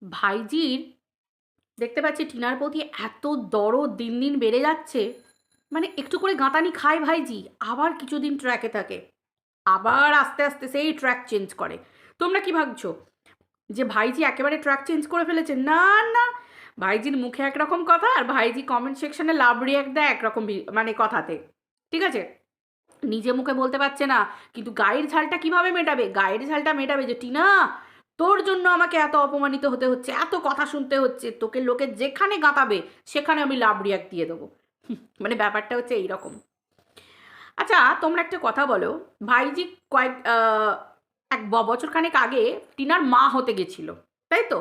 ভাইজির দেখতে পাচ্ছি টিনার প্রতি এত দরদ দিন দিন বেড়ে যাচ্ছে। মানে একটু করে গাঁতানি খায় ভাইজি, আবার কিছুদিন ট্র্যাকে থাকে, আবার আস্তে আস্তে সেই ট্র্যাক চেঞ্জ করে। তোমরা কি ভাবছো যে ভাইজি একেবারে ট্র্যাক চেঞ্জ করে ফেলেছে? না, না। ভাইজির মুখে একরকম কথা, আর ভাইজি কমেন্ট সেকশনে লাভ রিয়াক্ট দেয় একরকম মানে কথাতে। ঠিক আছে, নিজে মুখে বলতে পারছে না, কিন্তু গায়ের ঝালটা কিভাবে মেটাবে? গায়ের ঝালটা মেটাবে যে টিনা, তোর জন্য আমাকে এত অপমানিত হতে হচ্ছে, এত কথা শুনতে হচ্ছে, তোকে লোকে যেখানে গাঁতাবে সেখানে আমি লাভ রিয়াক্ট দিয়ে দেবো। মানে ব্যাপারটা হচ্ছে এইরকম। আচ্ছা, তোমরা একটা কথা বলো, ভাইজি এক বছরখানেক আগে টিনার মা হতে গেছিল, তাই তো?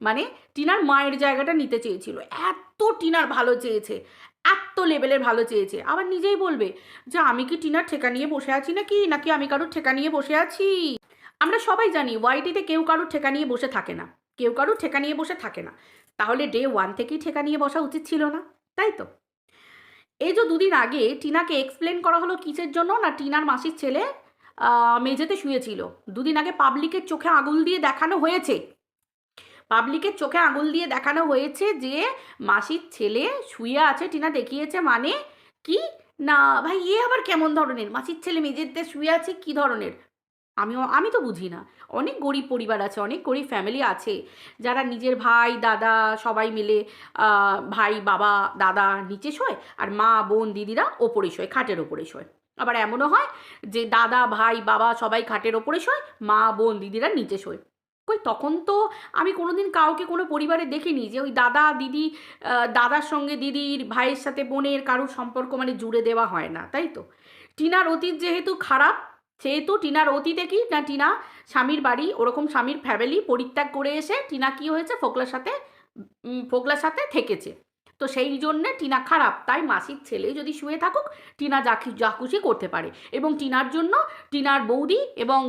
মানে টিনার মায়ের জায়গাটা নিতে চেয়েছিল, এত টিনার ভালো চেয়েছে, এত লেভেলের ভালো চেয়েছে, আবার নিজেই বলবে যে আমি কি টিনার ঠেকা নিয়ে বসে আছি নাকি নাকি আমি কারোর ঠেকা নিয়ে বসে আছি। আমরা সবাই জানি ওয়াইটিতে কেউ কারোর ঠেকা নিয়ে বসে থাকে না, কেউ কারোর ঠেকা নিয়ে বসে থাকে না। তাহলে ডে ওয়ান থেকেই ঠেকা নিয়ে বসা উচিত ছিল না, তাই তো? এই যে দুদিন আগে টিনাকে এক্সপ্লেন করা হলো কিসের জন্য, না টিনার মাসির ছেলে মেঝেতে শুয়েছিল। দুদিন আগে পাবলিকের চোখে আঙুল দিয়ে দেখানো হয়েছে, পাবলিকের চোখে আঙুল দিয়ে দেখানো হয়েছে যে মাসির ছেলে শুয়ে আছে, টিনা দেখিয়েছে। মানে কি? না ভাই, এ আবার কেমন ধরনের মাসির ছেলে মেঝেতে শুয়ে আছে, কি ধরনের? আমি তো বুঝি না। অনেক গরিব পরিবার আছে, অনেক গরিব ফ্যামিলি আছে, যারা নিজের ভাই দাদা সবাই মিলে ভাই বাবা দাদা নিচে শোয়, আর মা বোন দিদিরা ওপরে শোয়, খাটের ওপরে শোয়। আবার এমনও হয় যে দাদা ভাই বাবা সবাই খাটের ওপরে শোয়, মা বোন দিদিরা নিচে শোয়। কই তখন তো আমি কোনোদিন কাউকে কোনো পরিবারে দেখিনি যে ওই দাদা দিদি, দাদার সঙ্গে দিদির, ভাইয়ের সাথে বোনের কারোর সম্পর্ক মানে জুড়ে দেওয়া হয় না, তাই তো? টিনার অতীত যেহেতু খারাপ, সেহেতু টিনার অতীতে কি না, টিনা স্বামীর বাড়ি ওরকম স্বামীর ফ্যামিলি পরিত্যাগ করে এসে টিনা কি হয়েছে, ফোকলার সাথে থেকেছে। তো সেই জন্যে টিনা খারাপ, তাই মাসির ছেলে যদি শুয়ে থাকুক টিনা যা খুশি করতে পারে, এবং টিনার জন্য টিনার বৌদি এবং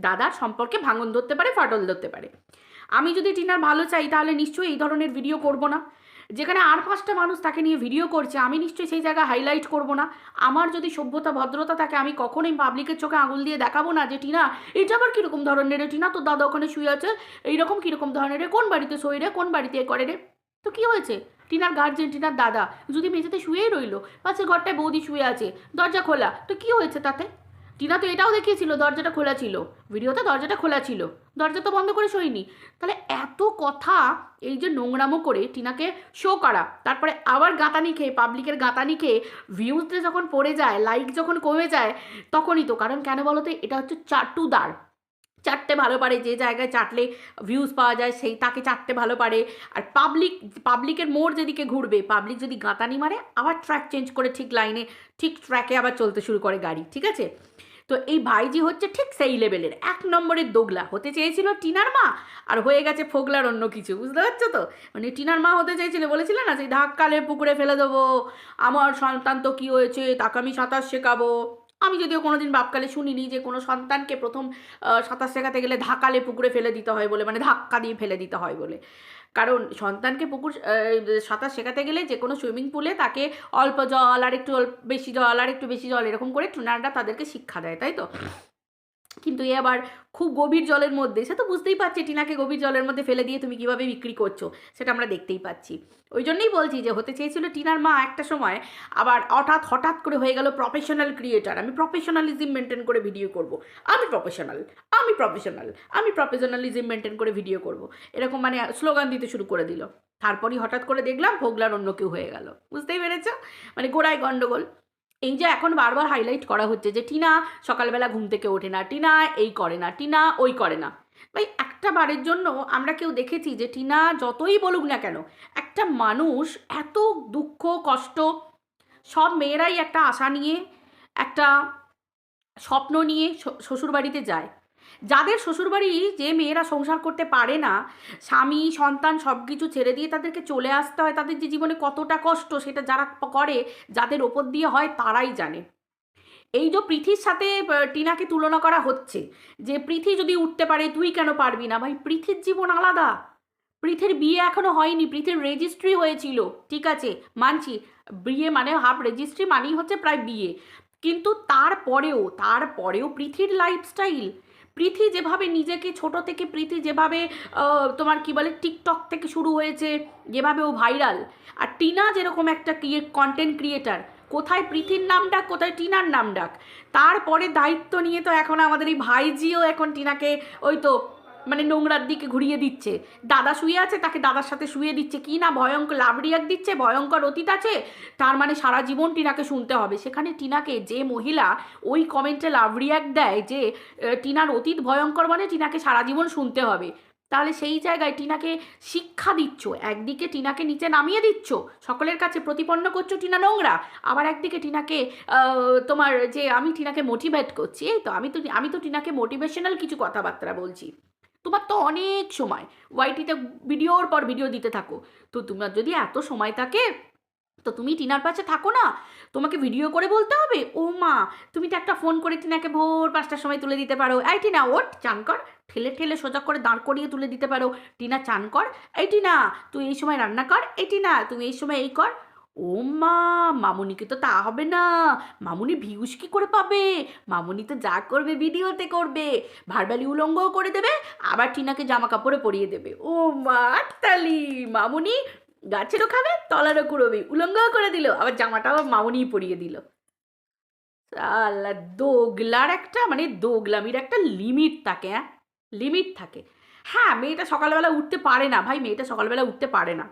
দাদার সম্পর্কে ভাঙন ধরতে পারে, ফাটল ধরতে পারে। আমি যদি টিনার ভালো চাই তাহলে নিশ্চয়ই এই ধরনের ভিডিও করব না। যেখানে আর পাঁচটা মানুষ তাকে নিয়ে ভিডিও করছে, আমি নিশ্চয়ই সেই জায়গা হাইলাইট করব না। আমার যদি সভ্যতা ভদ্রতা থাকে, আমি কখনোই পাবলিকের চোখে আঙুল দিয়ে দেখাবো না যে টিনা এটা আবার কীরকম ধরনের রে, টিনা তোর দাদা ওখানে শুয়ে আছে, এইরকম কীরকম ধরনের রে, কোন বাড়িতে শোয় রে, কোন বাড়িতে এ করে রে। তো কী হয়েছে? টিনার গার্জেন, টিনার দাদা যদি মেঝেতে শুয়েই রইলো, পাশে ঘরটায় বৌদি শুয়ে আছে, দরজা খোলা, তো কী হয়েছে তাতে? টিনা তো এটাও দেখিয়েছিল দরজাটা খোলা ছিল, ভিডিওতে দরজাটা খোলা ছিল, দরজা তো বন্ধ করে শোয়নি। তাহলে এত কথা, এই যে নোংরামো করে টিনাকে শো করা, তারপরে আবার গাঁতানি খেয়ে, পাবলিকের গাঁতানি খেয়ে ভিউজতে যখন পড়ে যায়, লাইক যখন কমে যায়, তখনই তো কারণ। কেন বলো তো? এটা হচ্ছে চাটুদার, চাটতে ভালো পারে, যে জায়গায় চাটলে ভিউজ পাওয়া যায় সেই তাকে চাটতে ভালো পারে। আর পাবলিকের মোড় যেদিকে ঘুরবে, পাবলিক যদি গাঁতানি মারে, আবার ট্র্যাক চেঞ্জ করে ঠিক লাইনে, ঠিক ট্র্যাকে আবার চলতে শুরু করে গাড়ি। ঠিক আছে, তো এই ভাইজি হচ্ছে ঠিক সেই লেভেলের এক নম্বরের দোগলা। হতে চেয়েছিল টিনার মা, আর হয়ে গেছে ফোগলার অন্য কিছু। বুঝতে পারছো তো? মানে টিনার মা হতে চেয়েছিল, বলেছিল না সেই ধাক্কালে পুকুরে ফেলে দেবো, আমার সন্তান তো কী হয়েছে তাকে আমি সাঁতার শেখাবো। আমি যদিও কোনোদিন বাপকালে শুনিনি যে কোনো সন্তানকে প্রথম সাঁতার শেখাতে গেলে ধাকালে পুকুরে ফেলে দিতে হয় বলে, মানে ধাক্কা দিয়ে ফেলে দিতে হয় বলে। কারণ সন্তানকে সাঁতার শেখাতে গেলে যে কোনো সুইমিং পুলে তাকে অল্প জল, আর একটু বেশি জল, আর একটু বেশি জল, এরকম করে ট্রেনাররা তাদেরকে শিক্ষা দেয়, তাই তো? কিন্তু এ আবার খুব গভীর জলের মধ্যে, সে তো বুঝতেই পারছি টিনাকে গভীর জলের মধ্যে ফেলে দিয়ে তুমি কিভাবে বিক্রি করছো, সেটা আমরা দেখতেই পাচ্ছি। ওই জন্যই বলছি যে হতে চেয়েছিল টিনার মা একটা সময়, আবার হঠাৎ করে হয়ে গেল প্রফেশনাল ক্রিয়েটার। আমি প্রফেশনালিজম মেনটেন করে ভিডিও করব, আমি প্রফেশনাল, আমি প্রফেশনালিজম মেনটেন করে ভিডিও করব, এরকম মানে স্লোগান দিতে শুরু করে দিল। তারপরই হঠাৎ করে দেখলাম ভোগলার অন্য কেউ হয়ে গেল। বুঝতেই পেরেছ? মানে গোড়ায় গণ্ডগোল। এই যে এখন বারবার হাইলাইট করা হচ্ছে যে টিনা সকালবেলা ঘুম থেকে ওঠে না, টিনা এই করে না, টিনা ওই করে না। ভাই একটা বারের জন্য আমরা কেউ দেখেছি যে টিনা যতই বলুক না কেন, একটা মানুষ এত দুঃখ কষ্ট, সব মেয়েরাই একটা আশা নিয়ে, একটা স্বপ্ন নিয়ে শ্বশুরবাড়িতে যায়। যাদের শ্বশুরবাড়ি, যে মেয়েরা সংসার করতে পারে না, স্বামী সন্তান সব কিছু ছেড়ে দিয়ে তাদেরকে চলে আসতে হয়, তাদের যে জীবনে কতটা কষ্ট, সেটা যারা করে, যাদের ওপর দিয়ে হয় তারাই জানে। এই যে পৃথির সাথে টিনাকে তুলনা করা হচ্ছে, যে পৃথি যদি উঠতে পারে তুই কেন পারবি না? ভাই পৃথির জীবন আলাদা, পৃথির বিয়ে এখনো হয়নি, পৃথির রেজিস্ট্রি হয়েছিল, ঠিক আছে মানছি, বিয়ে মানে হাফ রেজিস্ট্রি মানেই হচ্ছে প্রায় বিয়ে, কিন্তু তারপরেও পৃথির লাইফস্টাইল, পৃথি যেভাবে নিজেকে ছোট থেকে, পৃথি যেভাবে তোমার কি বলে টিকটক থেকে শুরু হয়েছে, যেভাবে ও ভাইরাল, আর টিনা যেরকম একটা কন্টেন্ট ক্রিয়েটার, কোথায় পৃথির নাম ডাক, কোথায় টিনার নাম ডাক। তারপরে দায়িত্ব নিয়ে তো এখন আমাদের এই ভাইজিও এখন টিনাকে ওই তো মানে নোংরার দিকে ঘুরিয়ে দিচ্ছে। দাদা শুয়ে আছে, তাকে দাদার সাথে শুয়ে দিচ্ছে, কি না ভয়ঙ্কর লাভ রিয়াক্ট দিচ্ছে, ভয়ঙ্কর অতীত আছে, তার মানে সারা জীবন টিনাকে শুনতে হবে। সেখানে টিনাকে যে মহিলা ওই কমেন্টে লাভ রিয়াক্ট দেয় যে টিনার অতীত ভয়ঙ্কর, মানে টিনাকে সারা জীবন শুনতে হবে, তাহলে সেই জায়গায় টিনাকে শিক্ষা দিচ্ছ, একদিকে টিনাকে নিচে নামিয়ে দিচ্ছ, সকলের কাছে প্রতিপন্ন করছো টিনা নোংরা, আবার একদিকে টিনাকে তোমার যে আমি টিনাকে মোটিভেট করছি, এই তো আমি তো টিনাকে মোটিভেশনাল কিছু কথাবার্তা বলছি। তোমার তো অনেক সময় ওয়াইটিতে ভিডিওর পর ভিডিও দিতে থাকো, তো তোমার যদি এত সময় থাকে তো তুমি টিনার পাশে থাকো না, তোমাকে ভিডিও করে বলতে হবে? ও মা, তুমি তো একটা ফোন করে টিনাকে ভোর 5টার সময় তুলে দিতে পারো, এই টিনা ওঠ চান কর, ঠেলে ঠেলে সোজা করে দাঁড় করিয়ে তুলে দিতে পারো, টিনা চান কর, এই টিনা তুই এই সময় রান্না কর, এই টিনা তুমি এই সময় এই কর। ও মা, মামুনিকে তো তা হবে না, মামুনি ভিউজ কি করে পাবে, মামুনি তো যা করবে ভিডিওতে করবে, ভারবালি উলঙ্গও করে দেবে, আবার টিনাকে জামা কাপড়ে পরিয়ে দেবে। ও মা তালি, মামুনি গাছেরও খাবে, তলারও কুড়োবে, উলঙ্গও করে দিল, আবার জামাটাও মামুনিই পরিয়ে দিল। আল্লাহ, দোগলার একটা মানে দোগলামির একটা লিমিট থাকে, হ্যাঁ লিমিট থাকে। হ্যাঁ, মেয়েটা সকালবেলা উঠতে পারে না ভাই, মেয়েটা সকালবেলা উঠতে পারে না,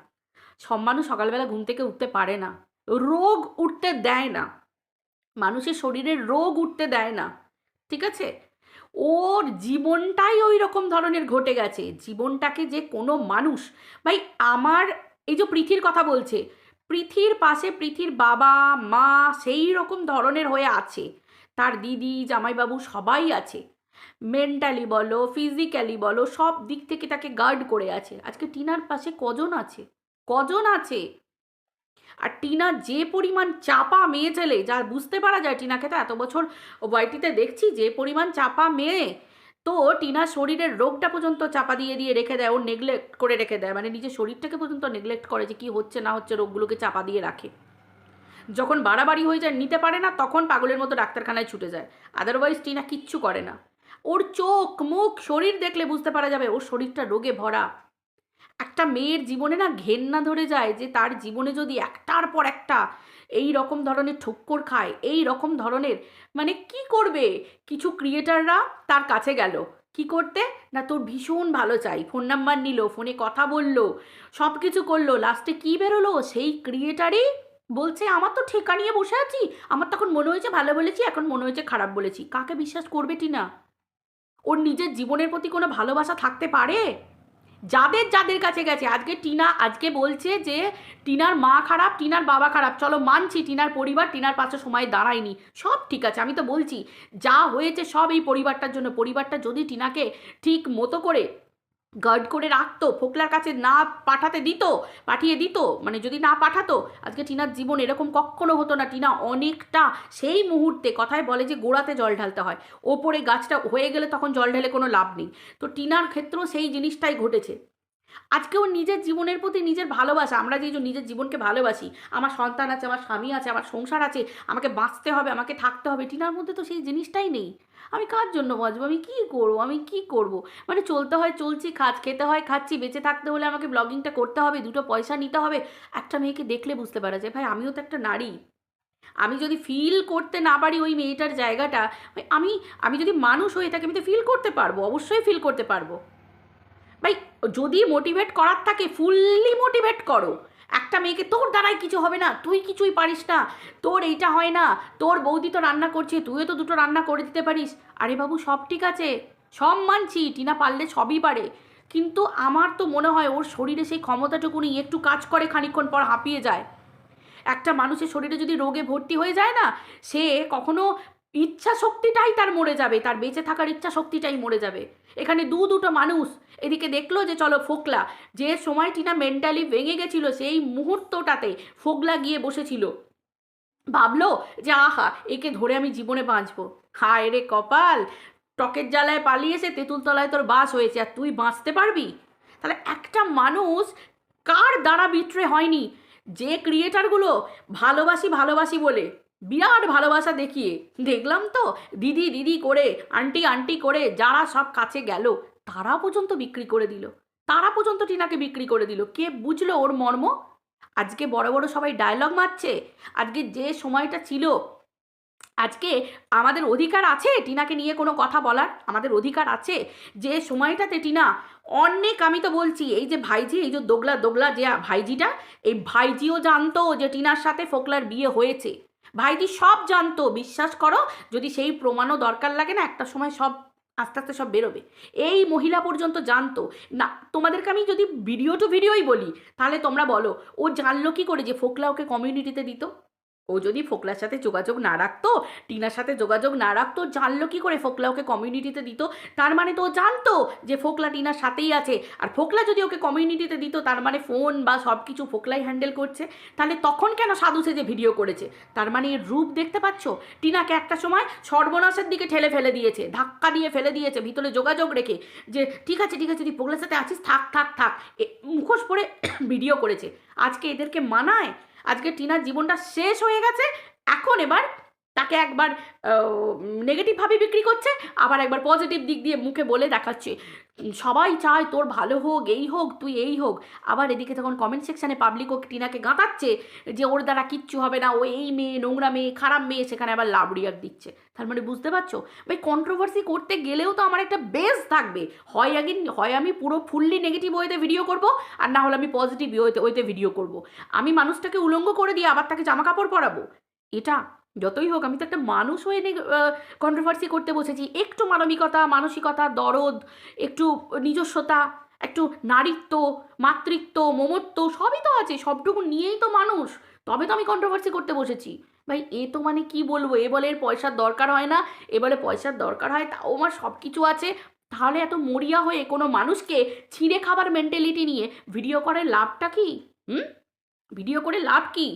সব মানুষ সকালবেলা ঘুম থেকে উঠতে পারে না, রোগ উঠতে দেয় না, মানুষের শরীরে রোগ উঠতে দেয় না, ঠিক আছে? ওর জীবনটাই ওই রকম ধরনের ঘটে গেছে, জীবনটাকে যে কোনো মানুষ, ভাই আমার এই যে পৃথির কথা বলছে, পৃথির পাশে পৃথির বাবা মা সেই রকম ধরনের হয়ে আছে, তার দিদি জামাইবাবু সবাই আছে, মেন্টালি বলো ফিজিক্যালি বলো সব দিক থেকে তাকে গার্ড করে আছে। আজকে টিনার পাশে কজন আছে, কজন আছে? আর টিনা যে পরিমাণ চাপা মেয়ে ছেলে, যা বুঝতে পারা যায়, টিনাকে তো এত বছর ওয়াইটিতে দেখছি, যে পরিমাণ চাপা মেয়ে, তো টিনার শরীরের রোগটা পর্যন্ত চাপা দিয়ে দিয়ে রেখে দেয়, ওর নেগলেক্ট করে রেখে দেয়, মানে নিজের শরীরটাকে পর্যন্ত নেগলেক্ট করে, যে কি হচ্ছে না হচ্ছে রোগগুলোকে চাপা দিয়ে রাখে। যখন বাড়াবাড়ি হয়ে যায়, নিতে পারে না, তখন পাগলের মতো ডাক্তারখানায় ছুটে যায়, আদারওয়াইজ টিনা কিচ্ছু করে না। ওর চোখ মুখ শরীর দেখলে বুঝতে পারা যাবে ওর শরীরটা রোগে ভরা। একটা মেয়ের জীবনে না ঘেন্না ধরে যায়, যে তার জীবনে যদি একটার পর একটা এই রকম ধরনের ঠক্কর খায়, এই রকম ধরনের, মানে কি করবে? কিছু ক্রিয়েটাররা তার কাছে গেল কি করতে, না তোর ভীষণ ভালো চাই, ফোন নাম্বার নিল, ফোনে কথা বললো, সব কিছু করলো, লাস্টে কি বেরোলো, সেই ক্রিয়েটারই বলছে আমার তো ঠেকা নিয়ে বসে আছি, আমার তখন মনে হয়েছে ভালো বলেছি, এখন মনে হয়েছে খারাপ বলেছি। কাকে বিশ্বাস করবে টিনা? ওর নিজের জীবনের প্রতি কোনো ভালোবাসা থাকতে পারে? যাদের যাদের কাছে গেছে, আজকে টিনা আজকে বলছে যে টিনার মা খারাপ, টিনার বাবা খারাপ, চলো মানছি টিনার পরিবার টিনার পাশে সময় দাঁড়ায়নি, সব ঠিক আছে, আমি তো বলছি যা হয়েছে সব এই পরিবারটার জন্য। পরিবারটা যদি টিনাকে ঠিক মতো করে গার্ড করে রাখতো, ফোকলার কাছে না পাঠিয়ে দিত, মানে যদি না পাঠাতো, আজকে টিনার জীবন এরকম কখনো হতো না। টিনা অনেকটা সেই মুহূর্তে, কথায় বলে যে গোড়াতে জল ঢালতে হয়, ওপরে গাছটা হয়ে গেলে তখন জল ঢেলে কোনো লাভ নেই, তো টিনার ক্ষেত্রেও সেই জিনিসটাই ঘটেছে। আজকে ওর নিজের জীবনের প্রতি নিজের ভালোবাসা, আমরা যে নিজের জীবনকে ভালোবাসি, আমার সন্তান আছে, আমার স্বামী আছে, আমার সংসার আছে, আমাকে বাঁচতে হবে, আমাকে থাকতে হবে, টিনার মধ্যে তো সেই জিনিসটাই নেই। আমি কার জন্য বাঁচবো, আমি কি করবো, আমি কি করব, মানে চলতে হয় চলছি, খেতে হয় খাচ্ছি, বেঁচে থাকতে হলে আমাকে ব্লগিংটা করতে হবে, দুটো পয়সা নিতে হবে। একটা মেয়েকে দেখলে বুঝতে পারা যায় ভাই আমিও তো একটা নারী, আমি যদি ফিল করতে না পারি ওই মেয়েটার জায়গাটা, আমি আমি যদি মানুষ হয়ে থাকি আমি তো ফিল করতে পারবো, অবশ্যই ফিল করতে পারবো। ভাই যদি মোটিভেট করার থাকে ফুললি মোটিভেট করো, একটা মেয়েকে তোর দ্বারাই কিছু হবে না, তুই কিছুই পারিস না, তোর এইটা হয় না, তোর বৌদি তো রান্না করছে, তুইও তো দুটো রান্না করে দিতে পারিস, আরে বাবু সব ঠিক আছে, সব মানছি, টিনা পারলে সবই পারে, কিন্তু আমার তো মনে হয় ওর শরীরে সেই ক্ষমতাটুকুনি, একটু কাজ করে খানিকক্ষণ পর হাঁপিয়ে যায়। একটা মানুষের শরীরে যদি রোগে ভর্তি হয়ে যায় না, সে কখনো ইচ্ছা শক্তিটাই তার মরে যাবে, তার বেঁচে থাকার ইচ্ছা শক্তিটাই মরে যাবে। এখানে দুটো মানুষ এদিকে দেখলো যে চলো ফোকলা, যে সময় টিনা মেন্টালি ভেঙে গেছিল সেই মুহূর্তটাতে ফোকলা গিয়ে বসেছিল, ভাবলো যে আহা একে ধরে আমি জীবনে বাঁচবো, হায় রে কপাল, টকের জ্বালায় পালিয়ে এসে তেঁতুল তলায় তোর বাস হয়েছে, আর তুই বাঁচতে পারবি? তাহলে একটা মানুষ কার দ্বারা বিট্রে হয়নি? যে ক্রিয়েটারগুলো ভালোবাসি ভালোবাসি বলে বিরাট ভালোবাসা দেখিয়ে, দেখলাম তো দিদি দিদি করে, আন্টি আন্টি করে যারা সব কাছে গেল তারা পর্যন্ত বিক্রি করে দিল, তারা পর্যন্ত টিনাকে বিক্রি করে দিল। কে বুঝলো ওর মর্ম? আজকে বড় বড় সবাই ডায়লগ মারছে। আজকে যে সময়টা ছিল, আজকে আমাদের অধিকার আছে টিনাকে নিয়ে কোনো কথা বলার? আমাদের অধিকার আছে? যে সময়টাতে টিনা অনেক, আমি তো বলছি এই যে ভাইজি, এই যে দোগলা দোগলা যে ভাইজিটা, এই ভাইজিও জানতো যে টিনার সাথে ফোকলার বিয়ে হয়েছে। ভাইজি সব জানতো, বিশ্বাস করো। যদি সেই প্রমাণও দরকার লাগে না, একটা সময় সব আস্তে আস্তে সব বেরোবে। এই মহিলা পর্যন্ত জানতো না। তোমাদেরকে আমি যদি ভিডিও টু ভিডিওই বলি, তাহলে তোমরা বলো ও জানলো কি করে যে ফোকলা ওকে কমিউনিটিতে দিত? ও যদি ফোকলার সাথে যোগাযোগ না রাখতো, টিনার সাথে যোগাযোগ না রাখতো, জানলো কি করে ফোকলা ওকে কমিউনিটিতে দিত? তার মানে তো ও জানতো যে ফোকলা টিনার সাথেই আছে। আর ফোকলা যদি ওকে কমিউনিটিতে দিত, তার মানে ফোন বা সব কিছু ফোকলাই হ্যান্ডেল করছে। তাহলে তখন কেন সাধু সেজে ভিডিও করেছে? তার মানে এর রূপ দেখতে পাচ্ছ? টিনাকে একটা সময় সর্বনাশের দিকে ঠেলে ফেলে দিয়েছে, ধাক্কা দিয়ে ফেলে দিয়েছে, ভিতরে যোগাযোগ রেখে যে ঠিক আছে ঠিক আছে, তুই ফোকলার সাথে আছিস, থাক থাক থাক, মুখোশ পরে ভিডিও করেছে। আজকে এদেরকে মানায়? আজকে টিনার জীবনটা শেষ হয়ে গেছে, এখন এবার তাকে একবার নেগেটিভভাবে বিক্রি করছে, আবার একবার পজিটিভ দিক দিয়ে মুখে বলে দেখাচ্ছে সবাই চায় তোর ভালো হোক, এই হোক, তুই এই হোক। আবার এদিকে তখন কমেন্ট সেকশানে পাবলিকও টিনাকে গাঁতাচ্ছে যে ওর দ্বারা কিচ্ছু হবে না, ও এই মেয়ে, নোংরা মেয়ে, খারাপ মেয়ে, সেখানে আবার লাভ রিয়াক্ট দিচ্ছে। তার মানে বুঝতে পারছো ভাই, কন্ট্রোভার্সি করতে গেলেও তো আমার একটা বেস থাকবে। হয় আমি পুরো ফুললি নেগেটিভ ওয়েতে ভিডিও করব, আর না হলে আমি পজিটিভ ওয়েতে ভিডিও করব। আমি মানুষটাকে উলঙ্গ করে দিয়ে আবার তাকে জামা কাপড় পরাবো? এটা যতই হোক, আমি তো একটা মানুষ হয়ে কন্ট্রোভার্সি করতে বসেছি। একটু মানবিকতা, মানসিকতা, দরদ, একটু নিজস্বতা, একটু নারীত্ব, মাতৃত্ব, মমত্ব সবই তো আছে, সবটুকু নিয়েই তো মানুষ। তবে তো আমি কন্ট্রোভার্সি করতে বসেছি। ভাই এ তো মানে কি বলবো, এ বলে এর পয়সার দরকার হয় না, এ বলে পয়সার দরকার হয়, তাও আমার সব কিছু আছে। তাহলে এত মরিয়া হয়ে কোনো মানুষকে ছিঁড়ে খাবার মেন্টালিটি নিয়ে ভিডিও করে লাভটা কি? হুম? ভিডিও করে লাভ কি?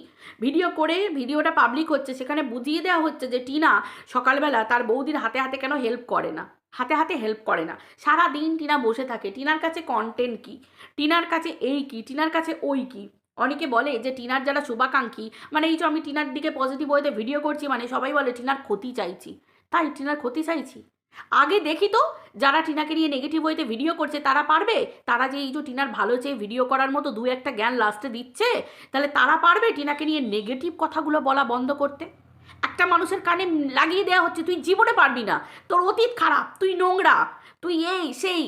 ভিডিও করে ভিডিওটা পাবলিক হচ্ছে, সেখানে বুঝিয়ে দেওয়া হচ্ছে যে টিনা সকালবেলা তার বৌদির হাতে হাতে কেন হেল্প করে না, হাতে হাতে হেল্প করে না। সারা দিন টিনা বসে থাকে, টিনার কাছে কন্টেন্ট কি, টিনার কাছে এই কি, টিনার কাছে ওই কি। অনেকে বলে যে টিনার যারা শুভাকাঙ্ক্ষী, মানে এই যে আমি টিনার দিকে পজিটিভ ওয়েতে ভিডিও করছি মানে সবাই বলে টিনার ক্ষতি চাইছি। তাই টিনার ক্ষতি চাইছি? আগে দেখি তো, যারা টিনাকে নিয়ে নেগেটিভ ওয়েতে ভিডিও করছে তারা পারবে? তারা যে এই যে টিনার ভালো চেয়ে ভিডিও করার মতো দু একটা জ্ঞান লাস্টে দিচ্ছে, তাহলে তারা পারবে টিনাকে নিয়ে নেগেটিভ কথাগুলো বলা বন্ধ করতে? একটা মানুষের কানে লাগিয়ে দেওয়া হচ্ছে তুই জীবনে পারবি না, তোর অতীত খারাপ, তুই নোংরা, তুই এই সেই,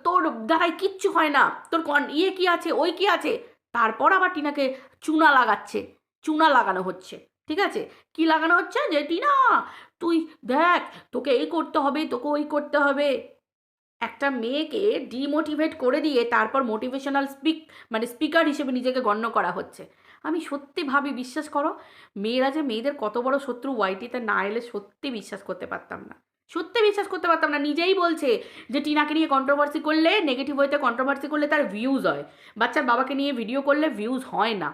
তোর দ্বারাই কিচ্ছু হয় না, তোর ইয়ে কি আছে, ওই কি আছে। তারপর আবার টিনাকে চুনা লাগাচ্ছে, চুনা লাগানো হচ্ছে। ঠিক আছে, কি লাগানো হচ্ছে যে টিনা তুই দেখ, তোকে এই করতে হবে, তোকে ওই করতে হবে। একটা মেয়েকে ডিমোটিভেট করে দিয়ে তারপর মোটিভেশনাল মানে স্পিকার হিসেবে নিজেকে গণ্য করা হচ্ছে। আমি সত্যি ভাবি, বিশ্বাস করো, মেয়েরা যে মেয়েদের কত বড় শত্রু ওয়াইটিতে না এলে সত্যি বিশ্বাস করতে পারতাম না, সত্যি বিশ্বাস করতে পারতাম না। নিজেই বলছে যে টিনাকে নিয়ে কন্ট্রোভার্সি করলে, নেগেটিভ ওয়েতে কন্ট্রোভার্সি করলে তার ভিউজ হয়, বাচ্চার বাবাকে নিয়ে ভিডিও করলে ভিউজ হয় না।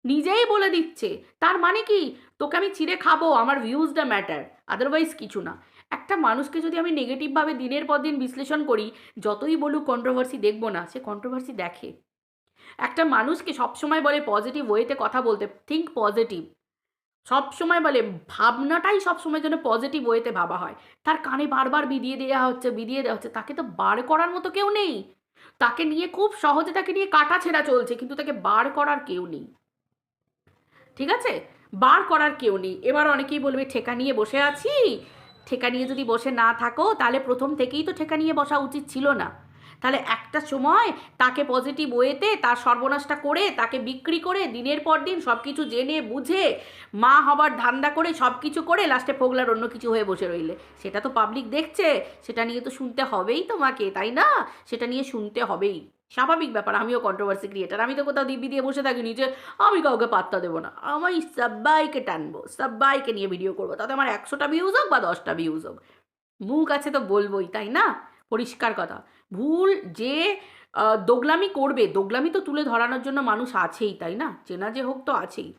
নিজেই বলে দিচ্ছে, তার মানে কি তোকে আমি চিড়ে খাবো, আমার ভিউজটা ম্যাটার, আদারওয়াইজ কিছু না। একটা মানুষকে যদি আমি নেগেটিভভাবে দিনের পর দিন বিশ্লেষণ করি, যতই বলুক কন্ট্রোভার্সি দেখবো না, সে কন্ট্রোভার্সি দেখে। একটা মানুষকে সবসময় বলে পজিটিভ ওয়েতে কথা বলতে, থিঙ্ক পজিটিভ, সবসময় বলে ভাবনাটাই সবসময় যেন পজিটিভ ওয়েতে ভাবা হয়, তার কানে বারবার বিধিয়ে দেওয়া হচ্ছে, তাকে তো বার করার মতো কেউ নেই। তাকে নিয়ে খুব সহজে তাকে নিয়ে কাটা ছেঁড়া চলছে, কিন্তু তাকে বার করার কেউ নেই। ঠিক আছে, বার করার কেউ নেই। এবার অনেকেই বলবে ঠেকা নিয়ে বসে আছি। ঠেকা নিয়ে যদি বসে না থাকো, তাহলে প্রথম থেকেই তো ঠেকা নিয়ে বসা উচিত ছিল না। তাহলে একটা সময় তাকে পজিটিভ ওয়েতে তার সর্বনাশটা করে, তাকে বিক্রি করে, দিনের পর দিন সব কিছু জেনে বুঝে মা হবার ধান্দা করে সব কিছু করে লাস্টে ফোগলার অন্য কিছু হয়ে বসে রইলে, সেটা তো পাবলিক দেখছে, সেটা নিয়ে তো শুনতে হবেই তোমাকে, তাই না? সেটা নিয়ে শুনতে হবেই, স্বাভাবিক ব্যাপার। আমিও কন্ট্রোভার্সি ক্রিয়েটার, আমি তো কোথাও দিব্যি দিয়ে বসে থাকিনি যে আমি কাউকে পাত্তা দেবো না, আমি সবাইকে টানবো, সবাইকে নিয়ে ভিডিও করবো, তাতে আমার 100টা ভিউজ হোক বা 10টা ভিউজ হোক, মুখ আছে তো বলবোই, তাই না? পরিষ্কার কথা। ভুল যে দোগলামি করবে, দোগলামি তো তুলে ধরানোর জন্য মানুষ আছেই, তাই না? চেনা যে হোক তো আছেই।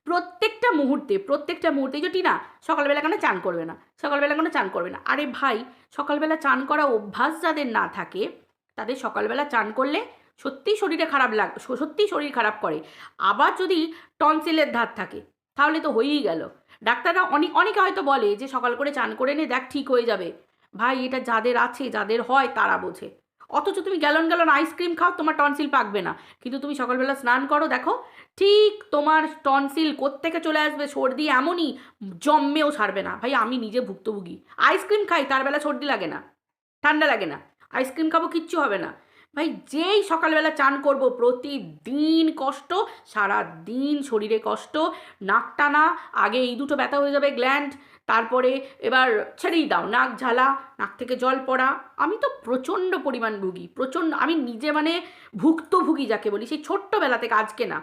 প্রত্যেকটা মুহূর্তে এই যে টিনা সকালবেলা কেন চান করবে না, সকালবেলা কেন চান করবে না? আরে ভাই, সকালবেলা চান করা অভ্যাস যাদের না থাকে, তাদের সকালবেলা চান করলে সত্যিই শরীরে খারাপ সত্যিই শরীর খারাপ করে। আবার যদি টনসিলের ধার থাকে, তাহলে তো হয়েই গেল। ডাক্তাররা অনেকে হয়তো বলে যে সকাল করে চান করে নে, দেখ ঠিক হয়ে যাবে। ভাই এটা যাদের আছে, যাদের হয় তারা বোঝে। অথচ তুমি গ্যালন গ্যালন আইসক্রিম খাও, তোমার টনসিল পাকবে না। কিন্তু তুমি সকালবেলা স্নান করো, দেখো ঠিক তোমার টনসিল কোত্থেকে চলে আসবে, সর্দি এমনই জম্মেও ছাড়বে না। ভাই আমি নিজে ভুক্তভোগী, আইসক্রিম খাই তার বেলা সর্দি লাগে না, ঠান্ডা লাগে না। আইসক্রিম খাবো কিচ্ছু হবে না। ভাই যেই সকালবেলা চান করব প্রতিদিন কষ্ট, সারা দিন শরীরে কষ্ট, নাক টানা, আগে এই দুটো ব্যথা হয়ে যাবে গ্ল্যান্ড, তারপরে এবার ছেড়েই দাও নাক ঝালা, নাক থেকে জল পড়া। আমি তো প্রচণ্ড পরিমাণ ভুগি, প্রচণ্ড। আমি নিজে মানে ভুক্তভোগী যাকে বলি, সেই ছোট্টবেলা থেকে, আজকে না,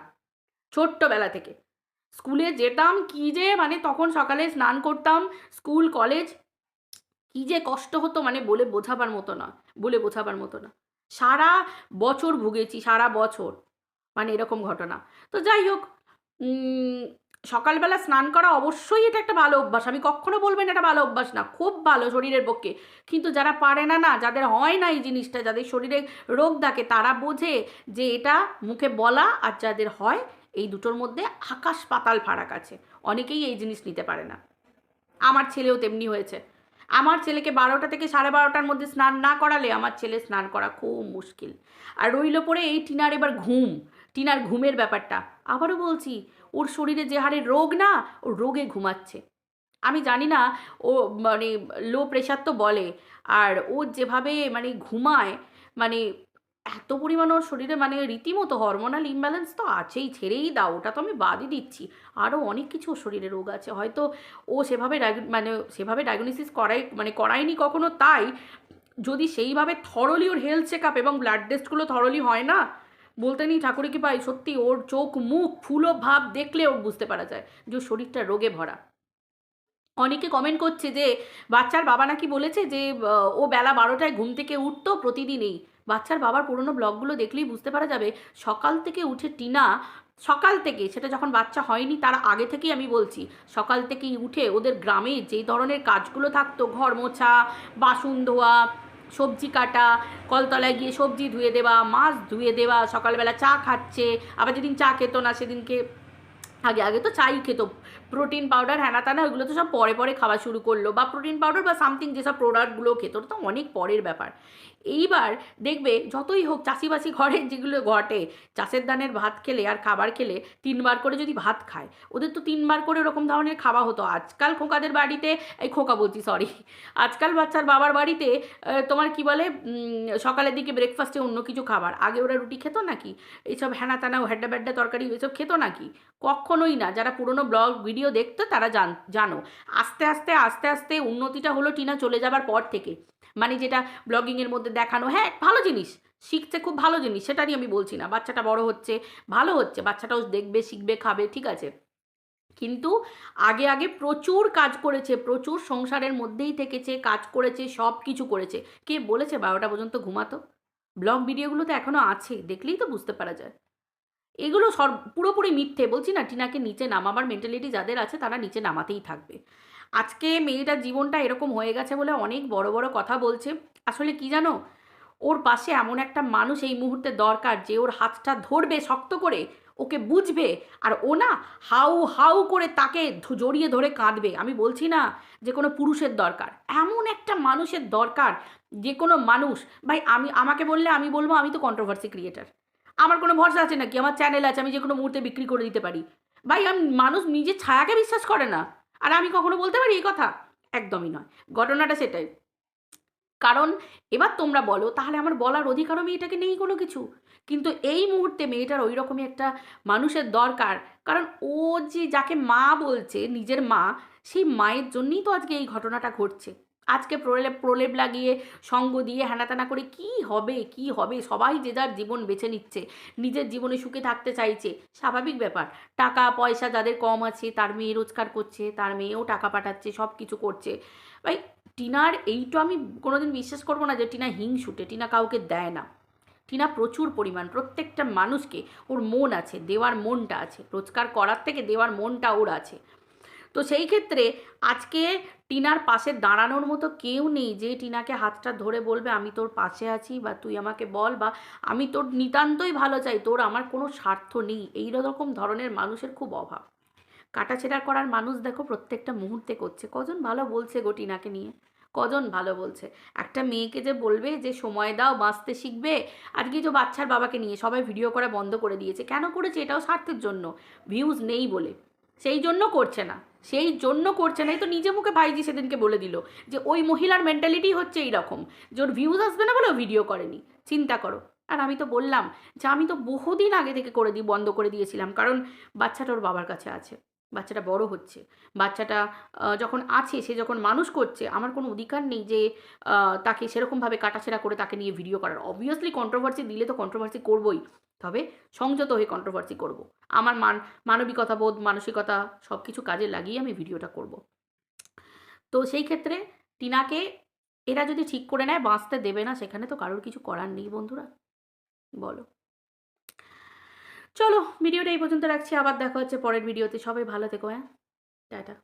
ছোট্টবেলা থেকে। স্কুলে যেতাম কি যে মানে তখন সকালে স্নান করতাম, স্কুল কলেজ কি যে কষ্ট হতো মানে বলে বোঝাবার মতো না, বলে বোঝাবার মতো না। সারা বছর ভুগেছি, সারা বছর মানে এরকম ঘটনা। তো যাই হোক, সকালবেলা স্নান করা অবশ্যই এটা একটা ভালো অভ্যাস, আমি কখনো বলবেন এটা ভালো অভ্যাস না, খুব ভালো শরীরের পক্ষে। কিন্তু যারা পারে না, না যাদের হয় না এই জিনিসটা, যাদের শরীরে রোগ থাকে, তারা বোঝে যে এটা মুখে বলা আর যাদের হয়, এই দুটোর মধ্যে আকাশ পাতাল ফারাক আছে। অনেকেই এই জিনিস নিতে পারে না। আমার ছেলেও তেমনি হয়েছে। আমার ছেলেকে 12টা থেকে 12:30টার মধ্যে স্নান না করালে আমার ছেলে স্নান করা খুব মুশকিল। আর রইল পড়ে এই টিনার এবার ঘুম, টিনার ঘুমের ব্যাপারটা। আবারও বলছি, ওর শরীরে যে হারে রোগ না, ও রোগে ঘুমাচ্ছে। আমি জানি না, ও মানে লো প্রেশার তো বলে, আর ও যেভাবে মানে ঘুমায়, মানে এত পরিমাণ ওর শরীরে মানে রীতিমতো হরমোনাল ইমব্যালেন্স তো আছেই, ছেড়েই দাও, ওটা তো আমি বাদই দিচ্ছি। আরও অনেক কিছু ওর শরীরে রোগ আছে, হয়তো ও সেভাবে মানে সেভাবে ডায়াগনোসিস করায়নি কখনো, তাই যদি সেইভাবে থরলি ওর হেলথ চেক আপ এবং ব্লাড টেস্টগুলো থরলি হয় না, বলতে নেই ঠাকুরে কি পাই, সত্যি ওর চোখ মুখ ফুলো ভাব দেখলে ওর বুঝতে পারা যায় যে ওর শরীরটা রোগে ভরা। অনেকে কমেন্ট করছে যে বাচ্চার বাবা নাকি বলেছে যে ও বেলা 12টায় ঘুম থেকে উঠতো প্রতিদিনই। বাচ্চার বাবার পুরনো ব্লগগুলো দেখলেই বুঝতে পারা যাবে, সকাল থেকে উঠে টিনা, সকাল থেকে, সেটা যখন বাচ্চা হয়নি তার আগে থেকেই আমি বলছি, সকাল থেকেই উঠে ওদের গ্রামে যে ধরনের কাজগুলো থাকতো, ঘর মোছা, বাসন ধোয়া, সবজি কাটা, কলতলায় গিয়ে সবজি ধুয়ে দেওয়া, মাছ ধুয়ে দেওয়া, সকালবেলা চা খাচ্ছে, আবার যেদিন চা খেত না সেদিনকে, আগে আগে তো চাই খেত, প্রোটিন পাউডার হ্যানা ত্যানা ওইগুলো তো সব পরে পরে খাওয়া শুরু করলো, বা প্রোটিন পাউডার বা সামথিং যেসব প্রোডাক্টগুলো খেত, ওটা তো অনেক পরের ব্যাপার। এইবার দেখবে যতই হোক চাষিবাসি ঘরে যেগুলো ঘটে, চাষের ধানের ভাত খেলে আর খাবার খেলে 3বার করে যদি ভাত খায়, ওদের তো 3বার করে ওরকম ধরনের খাওয়া হতো। আজকাল খোকাদের বাড়িতে, এই খোকা বলছি সরি, আজকাল বাচ্চার বাবার বাড়িতে তোমার কি বলে, সকালের দিকে ব্রেকফাস্টে অন্য কিছু খাবার, আগে ওরা রুটি খেত নাকি, এইসব হ্যানা ত্যানা হ্যাড্ডা ব্যাড্ডা তরকারি এসব খেত নাকি? কখনোই না। যারা পুরনো ব্লগ ভিডিও দেখতো তারা জানো। আস্তে আস্তে আস্তে আস্তে উন্নতিটা হলো টিনা চলে যাবার পর থেকে, মানে যেটা ব্লগিংয়ের মধ্যে দেখানো, হ্যাঁ ভালো জিনিস, শিখছে, খুব ভালো জিনিস, সেটা নিয়ে আমি বলছি না। বাচ্চাটা বড় হচ্ছে, ভালো হচ্ছে, বাচ্চাটাও দেখবে, শিখবে, খাবে, ঠিক আছে। কিন্তু আগে আগে প্রচুর কাজ করেছে, প্রচুর সংসারের মধ্যেই থেকেছে, কাজ করেছে, সব কিছু করেছে। কে বলেছে 12টা পর্যন্ত ঘুমাতো? ব্লগ ভিডিওগুলো তো এখনও আছে, দেখলেই তো বুঝতে পারা যায়। এগুলো পুরোপুরি মিথ্যে। বলছি না, টিনাকে নিচে নামাবার মেন্টালিটি যাদের আছে তারা নিচে নামাতেই থাকবে। আজকে মেয়েটার জীবনটা এরকম হয়ে গেছে বলে অনেক বড় বড় কথা বলছে। আসলে কি জানো, ওর পাশে এমন একটা মানুষ এই মুহূর্তে দরকার যে ওর হাতটা ধরবে শক্ত করে, ওকে বুঝবে, আর ও না হাউ হাউ করে তাকে জড়িয়ে ধরে কাঁদবে। আমি বলছি না যে কোনো পুরুষের দরকার, এমন একটা মানুষের দরকার, যে কোনো মানুষ। ভাই আমাকে বললে আমি বলবো আমি তো কন্ট্রোভার্সি ক্রিয়েটার, আমার কোনো ভরসা আছে নাকি? আমার চ্যানেল আছে, আমি যে কোনো মুহূর্তে বিক্রি করে দিতে পারি। ভাই মানুষ নিজের ছায়াকে বিশ্বাস করে না, আর আমি কখনো বলতে পারি এই কথা? একদমই নয়। ঘটনাটা সেটাই। কারণ এবার তোমরা বলো তাহলে আমার বলার অধিকারও মেয়েটাকে নেই কোনো কিছু? কিন্তু এই মুহূর্তে মেয়েটার ওই রকমই একটা মানুষের দরকার। কারণ ও যে যাকে মা বলছে, নিজের মা, সেই মায়ের জন্যই তো আজকে এই ঘটনাটা ঘটছে। আজকে প্রলেপ প্রলেপ লাগিয়ে, সঙ্গ দিয়ে, হ্যানাত্যানা করে কি হবে, কি হবে? সবাই যে যার জীবন বেছে নিচ্ছে, নিজের জীবনে সুখে থাকতে চাইছে, স্বাভাবিক ব্যাপার। টাকা পয়সা যাদের কম আছে, তার মেয়ে রোজগার করছে, তার মেয়েও টাকা পাঠাচ্ছে, সব কিছু করছে। ভাই টিনার এইটা আমি কোনোদিন বিশ্বাস করবো না যে টিনা হিংসুটে, টিনা কাউকে দেয় না। টিনা প্রচুর পরিমাণ প্রত্যেকটা মানুষকে, ওর মন আছে, দেওয়ার মনটা আছে, রোজগার করার থেকে দেওয়ার মনটা ওর আছে। তো সেই ক্ষেত্রে আজকে টিনার পাশে দাঁড়ানোর মতো কেউ নেই যে টিনাকে হাতটা ধরে বলবে আমি তোর পাশে আছি, বা তুই আমাকে বল, বা আমি তোর নিতান্তই ভালো চাই, তোর আমার কোনো স্বার্থ নেই, এই রকম ধরনের মানুষের খুব অভাব। কাটাছেঁড়া করার মানুষ দেখো প্রত্যেকটা মুহূর্তে করছে। কজন ভালো বলছে গো টিনাকে নিয়ে? কজন ভালো বলছে? একটা মেয়েকে যে বলবে যে সময় দাও বাঁচতে শিখবে, আজকে যে বাচ্চার বাবাকে নিয়ে সবাই ভিডিও করা বন্ধ করে দিয়েছে। কেন করেছে? এটাও স্বার্থের জন্য, ভিউজ নেই বলে। সেই জন্য করছে না, সেই জন্য করছে না। এই তো নিজে মুখে ভাইজি সেদিনকে বলে দিল যে ওই মহিলার মেন্টালিটি হচ্ছে এইরকম, যে ওর ভিউজ আসবে না বলে ও ভিডিও করেনি। চিন্তা করো। আর আমি তো বললাম যে আমি তো বহুদিন আগে থেকে বন্ধ করে দিয়েছিলাম, কারণ বাচ্চাটা ওর বাবার কাছে আছে, বাচ্চাটা বড় হচ্ছে, বাচ্চাটা যখন আছে, সে যখন মানুষ করছে, আমার কোনো অধিকার নেই যে তাকে সেরকমভাবে কাটাছেঁড়া করে তাকে নিয়ে ভিডিও করার। অবভিয়াসলি কন্ট্রোভার্সি দিলে তো কন্ট্রোভার্সি করবই, তবে সংযত হয়ে কন্ট্রোভার্সি করব। আমার মানবিকতা বোধ, মানসিকতা সব কিছু কাজে লাগিয়ে আমি ভিডিওটা করব। তো সেই ক্ষেত্রে টিনাকে এরা যদি ঠিক করে নেয় বাঁচতে দেবে না, সেখানে তো কারোর কিছু করার নেই বন্ধুরা, বলো। চলো ভিডিওটা এই পর্যন্ত রাখছি, আবার দেখা হচ্ছে পরের ভিডিওতে। সবাই ভালো থেকো, হ্যাঁ, টাটা।